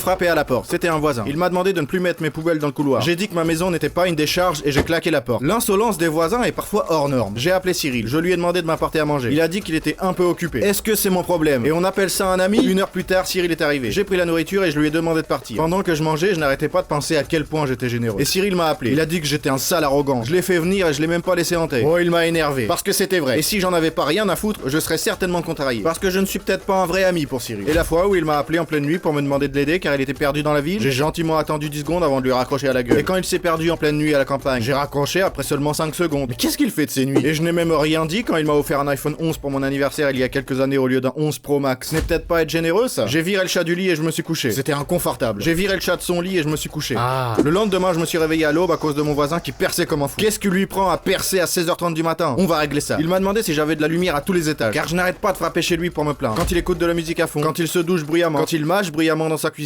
frappé à la porte. C'était un voisin. Il m'a demandé de ne plus mettre mes poubelles dans le couloir. J'ai dit que ma maison n'était pas une décharge et j'ai claqué la porte. L'insolence des voisins est parfois hors norme. J'ai appelé Cyril. Je lui ai demandé de m'apporter à manger. Il a dit qu'il était un peu occupé. Est-ce que c'est mon problème? Et on appelle ça un ami? Une heure plus tard, Cyril est arrivé. J'ai pris la nourriture et je lui ai demandé de partir. Pendant que je mangeais, je n'arrêtais pas de penser à quel point j'étais généreux. Et Cyril m'a appelé. Il a dit que j'étais un sale arrogant. Je l'ai fait venir et je l'ai même pas laissé entrer. Oh, il m'a énervé. Parce que c'était vrai. Et si j'en avais pas rien à foutre, je serais certainement contrarié. Parce que je ne suis peut-être pas un vrai ami pour Cyril. Et la fois où il m'a appelé en pleine nuit pour me demander de l'aider car il était perdu dans la ville, j'ai gentiment attendu 10 secondes avant de lui raccrocher à la gueule. Et quand il s'est perdu en pleine nuit à la campagne, j'ai raccroché après seulement 5 secondes. Mais qu'est-ce qu'il fait de ces nuits? Et je n'ai même rien dit quand il m'a offert un iPhone 11 pour mon anniversaire il y a quelques années au lieu d'un 11 Pro Max. Ce n'est peut-être pas être généreux ça? J'ai viré le chat du lit et je me suis couché. C'était inconfortable. J'ai viré le chat de son lit et je me suis couché. Le lendemain, je me suis réveillé à l'aube à cause de mon voisin qui perçait comme un fou. Qu'est-ce qui lui prend à percer à 16h30 du matin? On va régler ça. Il m'a demandé si j'avais de la lumière à tous les étages. Car je n'arrête pas de frapper chez lui pour me plaindre. Quand il écoute de la musique à fond, quand il se douche bruyamment, quand il mâche bruyamment dans sa cuisine.